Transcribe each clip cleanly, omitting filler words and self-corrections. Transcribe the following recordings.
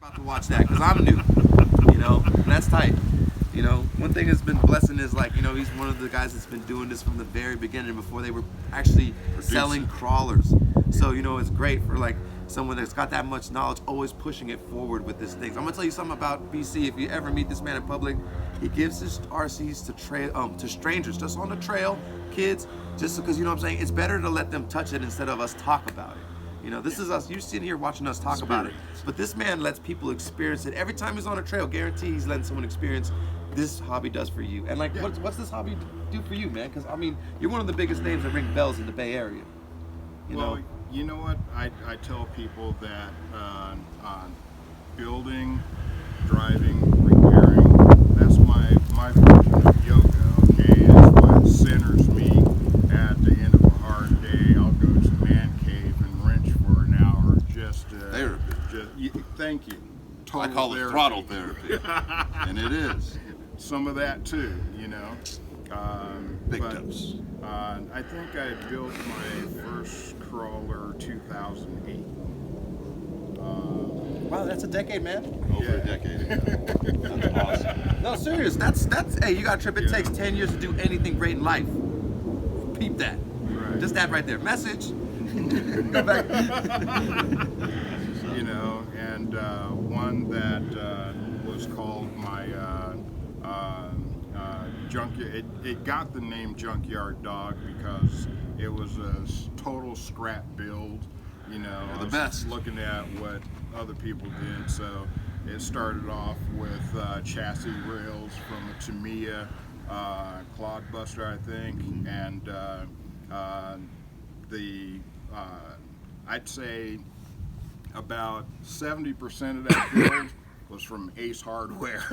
about to watch that because I'm new, and that's tight. One thing that's been blessing is he's one of the guys that's been doing this from the very beginning before they were actually selling crawlers. So, it's great for someone that's got that much knowledge, always pushing it forward with this thing. I'm gonna tell you something about BC. If you ever meet this man in public, he gives his RCs to strangers, just on the trail, kids, just because, you know what I'm saying? It's better to let them touch it instead of us talk about it. This is us. You're sitting here watching us talk about it. But this man lets people experience it. Every time he's on a trail, guarantee he's letting someone experience this hobby does for you. And what's this hobby do for you, man? Because, you're one of the biggest names that ring bells in the Bay Area. You know what? I tell people that building, driving, repairing, that's my version of yoga, okay? It's what centers me at the end of a hard day. I'll go to the man cave and wrench for an hour just therapy. Thank you. I call it throttle therapy. And it is. Some of that too, Big tips. I think I built my first crawler 2008. Wow, that's a decade, man. Over a decade ago. That's awesome. No, serious. That's hey, you got a trip. It takes 10 years to do anything great in life. Peep that. Right. Just that right there. Message. Go back. And one that was called my junkyard. It got the name Junkyard Dog because it was a total scrap build. The best. Looking at what other people did, so it started off with chassis rails from a Tamiya Clodbuster, I think, and I'd say about 70% of that build was from Ace Hardware.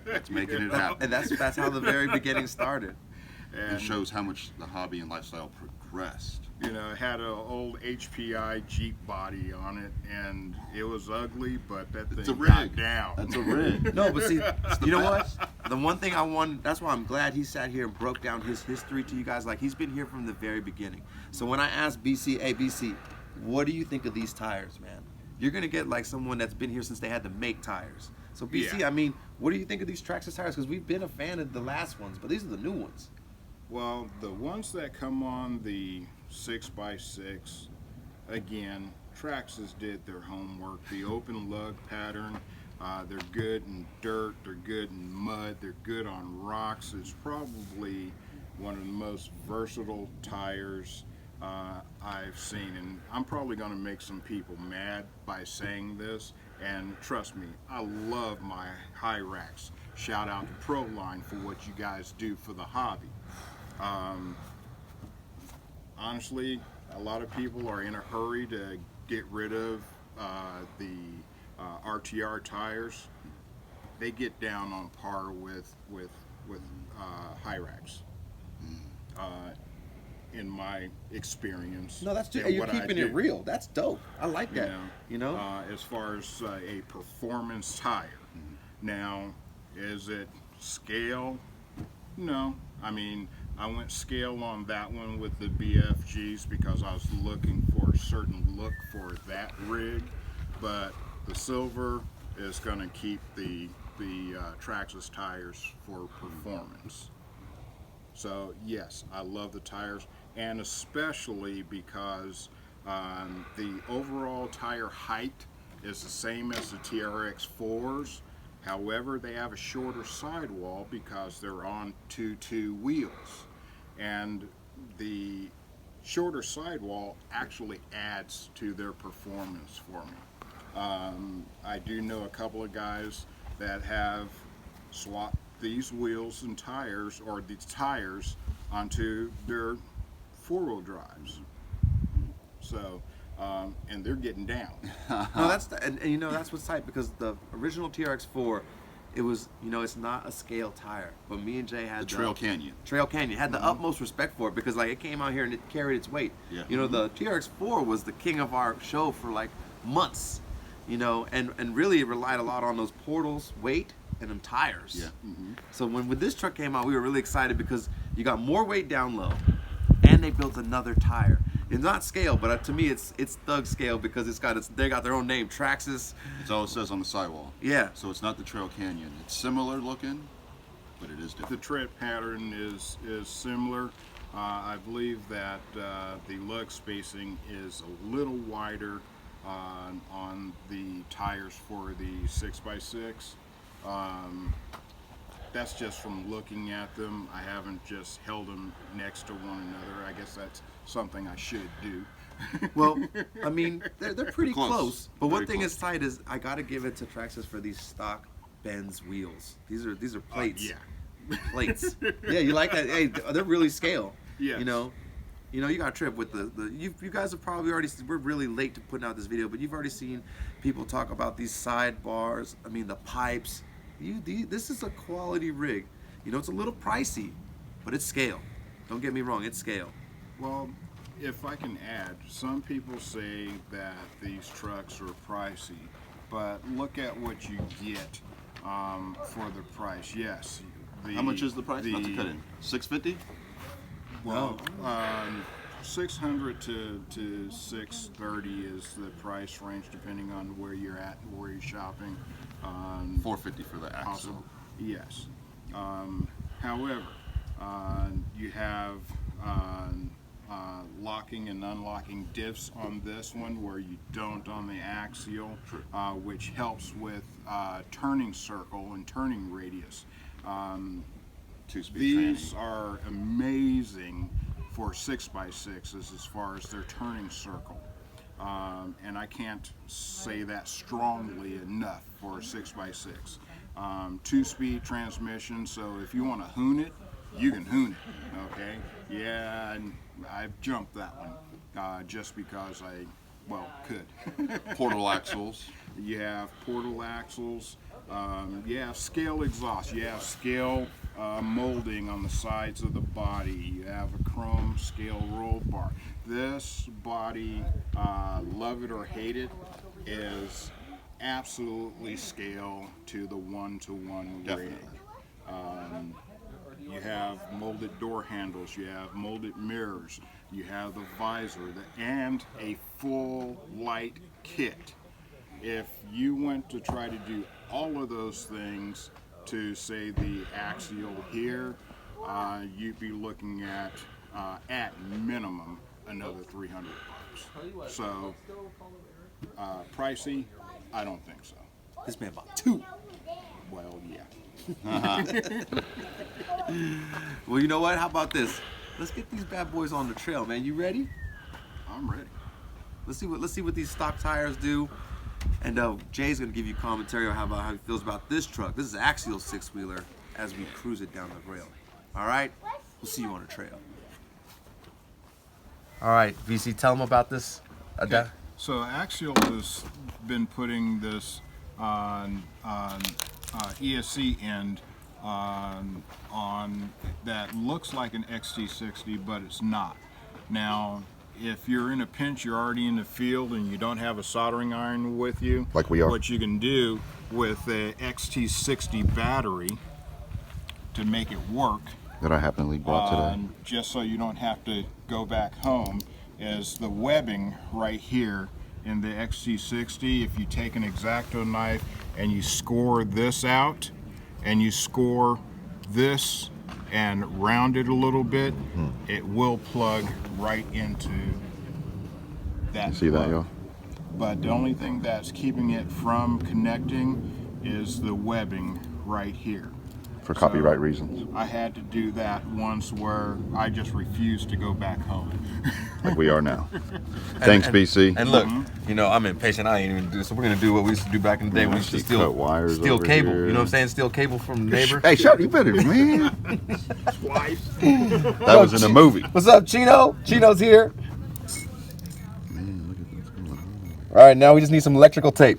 That's making it happen. And that's how the very beginning started. And it shows how much the hobby and lifestyle progressed. It had an old HPI Jeep body on it, and it was ugly, but that thing got down. That's a rig. No, but see, you know what? The one thing I want, that's why I'm glad he sat here and broke down his history to you guys. He's been here from the very beginning. So when I asked BC, hey, BC, what do you think of these tires, man? You're going to get someone that's been here since they had to make tires. So BC, Yeah. What do you think of these TRX6 tires? Because we've been a fan of the last ones, but these are the new ones. Well, the ones that come on the 6x6, again, Traxxas did their homework. The open lug pattern, they're good in dirt, they're good in mud, they're good on rocks. It's probably one of the most versatile tires I've seen, and I'm probably going to make some people mad by saying this, and trust me, I love my high racks. Shout out to Proline for what you guys do for the hobby. Honestly, a lot of people are in a hurry to get rid of the RTR tires. They get down on par with high racks. In my experience. No, that's just, you're keeping it real. That's dope. I like that. As far as a performance tire. Now, is it scale? No. I went scale on that one with the BFGs because I was looking for a certain look for that rig, but the silver is going to keep the Traxxas tires for performance. So yes, I love the tires, and especially because the overall tire height is the same as the TRX4s. However, they have a shorter sidewall because they're on 2.2 wheels, and the shorter sidewall actually adds to their performance for me. I do know a couple of guys that have swapped these wheels and tires, or these tires, onto their four-wheel drives. So, and they're getting down. No, that's what's tight, because the original TRX4, it was, it's not a scale tire, but me and Jay had the Trail Canyon. Trail Canyon had the utmost respect for it because it came out here and it carried its weight. Yeah. The TRX4 was the king of our show for months, and really it relied a lot on those portals, weight, and them tires. Yeah. So when this truck came out, we were really excited because you got more weight down low, and they built another tire. It's not scale, but to me it's thug scale because they got their own name, TRX6. It's all it says on the sidewall. Yeah. So it's not the Trail Canyon. It's similar looking, but it is The different. tread pattern is similar. I believe that the lug spacing is a little wider on the tires for the 6x6. That's just from looking at them. I haven't just held them next to one another. I guess that's something I should do. Well, I mean, they're pretty Close. close. But one Very thing close. is tight is I gotta give it to TRX6 for these stock Benz wheels. These are plates. Yeah. Plates. Yeah, you like that? Hey, they're really scale. Yes. You know, you got a trip with you guys have probably already. We're really late to putting out this video, but you've already seen people talk about these sidebars. I mean, the pipes. This is a quality rig. You know, it's a little pricey, but it's scale. Don't get me wrong, it's scale. Well, if I can add, some people say that these trucks are pricey, but look at what you get for the price. Yes. How much is the price? Not to cut in. $650? Well, 600 to 630 is the price range depending on where you're at and where you're shopping. $450 for the axle. Possible. Yes. However, you have locking and unlocking diffs on this one where you don't on the axial, which helps with turning circle and turning radius. Two-speed These tranny. are amazing for 6x6s as far as their turning circle. And I can't say that strongly enough for a 6x6. Two-speed transmission, so if you want to hoon it, you can hoon it, okay? Yeah, and I've jumped that one just because I, could. Portal axles. You have portal axles, you have scale exhaust, you have scale molding on the sides of the body, you have a chrome scale roll bar. This body, love it or hate it, is absolutely scale to the one-to-one rig. You have molded door handles, you have molded mirrors, you have the visor, and a full light kit. If you went to try to do all of those things to say the axial here, you'd be looking at minimum another $300. So pricey? I don't think so. This man bought two. Well, yeah. Well, you know what? How about this? Let's get these bad boys on the trail, man. You ready? I'm ready. Let's see what these stock tires do. And Jay's gonna give you commentary on how he feels about this truck. This is Axial 6-wheeler as we cruise it down the rail. All right? We'll see you on the trail. All right, VC, tell them about this. Okay. So Axial has been putting this on ESC end on that looks like an XT60, but it's not. Now, if you're in a pinch, you're already in the field and you don't have a soldering iron with you, Like we are. what you can do with a XT60 battery to make it work, That I happily bought today. just so you don't have to go back home, is the webbing right here in the XT60. If you take an X-Acto knife and you score this out and you score this and round it a little bit, it will plug right into that. See that, plug. y'all? But the only thing that's keeping it from connecting is the webbing right here. For copyright reasons. I had to do that once where I just refused to go back home. Like we are now. Thanks, BC. And look, you know, I'm impatient. I ain't even do this. So we're going to do what we used to do back in the day. We used to Actually cut wires steal over cable. here. You know what I'm saying? Steal cable from the neighbor. Hey, shut, you better, man. Twice. That was in a movie. What's up, Chino? Chino's here. Man, look at what's going on. All right, now we just need some electrical tape.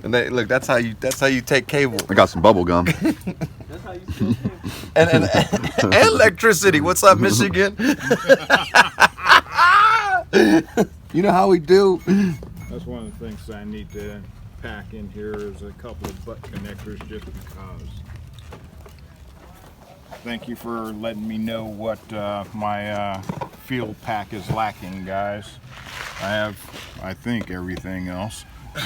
And look, that's how you take cable. I got some bubble gum. That's how you steal cable. And electricity. What's up, Michigan? You know how we do. That's one of the things I need to pack in here is a couple of butt connectors just because. Thank you for letting me know what my field pack is lacking, guys. I have, I think, everything else. So,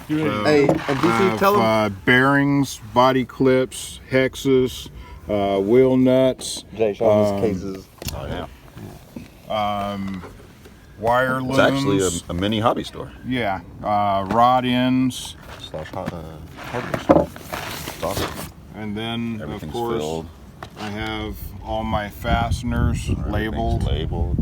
Hey, and DC, tell them. bearings, body clips, hexes, wheel nuts. Jay, show him his cases. Oh yeah. Wire looms. It's actually a mini hobby store. Yeah, rod ends, / hardware store. It's awesome. and then of Everything's course filled. I have all my fasteners labeled. Labeled.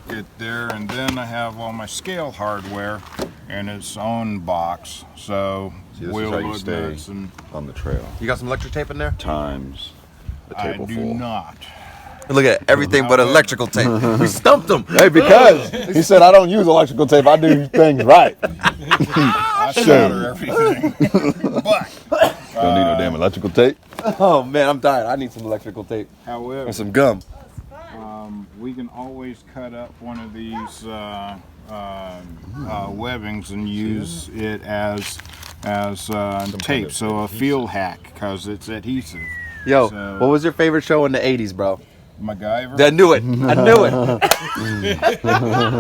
It there, and then I have all my scale hardware in its own box. So See, this is wheel how you lug stay nuts and on the trail. You got some electric tape in there? Times the I table do full. not. Look at everything but electrical tape. We stumped him. Hey, because he said I don't use electrical tape. I do things right. I solder everything, but Don't need no damn electrical tape. Oh man, I'm dying. I need some electrical tape however, and some gum. we can always cut up one of these webbings and use it as tape. So a field hack because it's adhesive. Yo, So- what was your favorite show in the 80s, bro? MacGyver. I knew it. I knew it.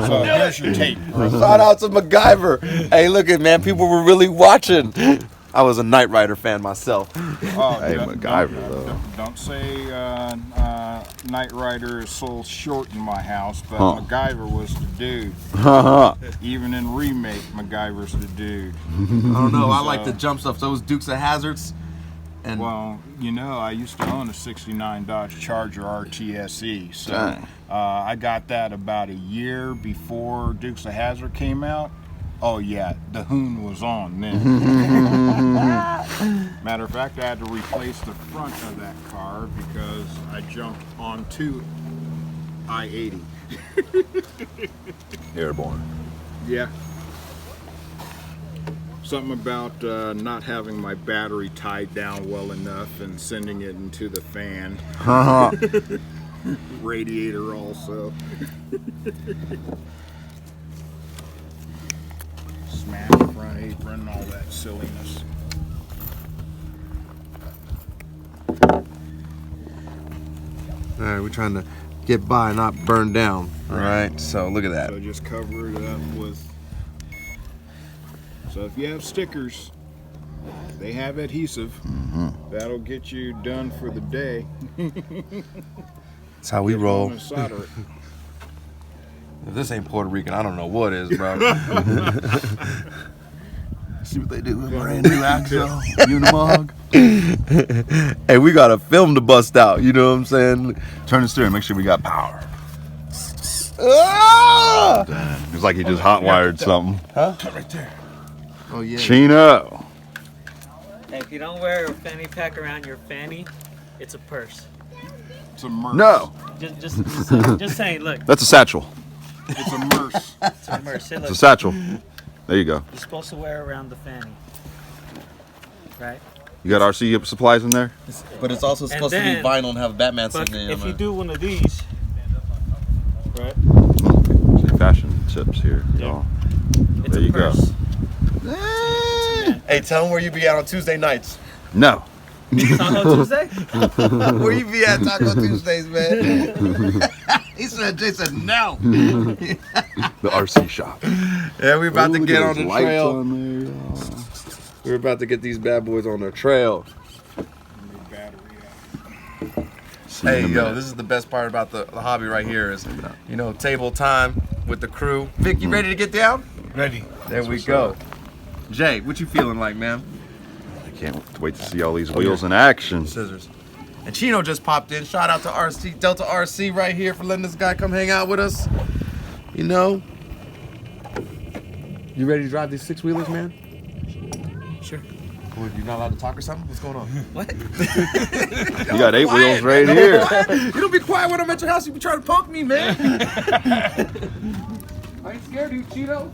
So here's your tape. Shout out to MacGyver. Hey, look at man, people were really watching. I was a Knight Rider fan myself. Oh, Hey, MacGyver, though. Don't say Knight Rider is sold short in my house, but Huh. MacGyver was the dude. Even in remake, MacGyver's the dude. I don't know. I like the jump stuff. Those Dukes of Hazzards. And Well, you know, I used to own a '69 Dodge Charger RTSE, so Dang. I got that about a year before Dukes of Hazzard came out. Oh yeah, the hoon was on then. Matter of fact, I had to replace the front of that car because I jumped onto I-80. Airborne. Yeah. Something about not having my battery tied down well enough and sending it into the fan. Radiator also. Smash front apron, all that silliness. all right, we're trying to get by, not burn down. All right. So look at that. So just cover it up with. So if you have stickers, they have adhesive. That'll get you done for the day. That's how we roll. And solder it. If this ain't Puerto Rican, I don't know what is, bro. See what they do with brand new Axial Unimog. Hey, we got a film to bust out. You know what I'm saying? Turn the steering. Make sure we got power. Ah! It's like he just hot wired something. Right there. Oh yeah. Chino. Hey, if you don't wear a fanny pack around your fanny, it's a purse. It's a merce. No, Just saying, look, that's a satchel. It's a merce. it's a purse. Hey, It's a look, satchel. There you go. you're supposed to wear around the fanny. Right? You got RC supplies in there? But it's also supposed to then- be vinyl and have Batman But sitting in if it. you do one of these, right? Some fashion tips here, y'all. It's There a you go. purse. Hey, tell him where you be at on Tuesday nights. No. Taco Tuesday? Where you be at Taco Tuesdays, man? Jay said no. The RC shop. Yeah, we about to Ooh, get on look at the those lights trail. on there, y'all. We're about to get these bad boys on the trail. See you Hey, in a yo, minute. this is the best part about the hobby right here is, you know, table time with the crew. Vic, you ready to get down? Ready. There we what's go. up. Jay, what you feeling like, man? I can't wait to see all these wheels in action. Scissors. And Chino just popped in. Shout out to RC, Delta RC right here for letting this guy come hang out with us. You know? You ready to drive these six-wheelers, man? Sure. Well, you're not allowed to talk or something? What's going on? What? You got 8 wheels right here. You don't be quiet when I'm at your house. You be trying to punk me, man. I ain't scared of you, Chino.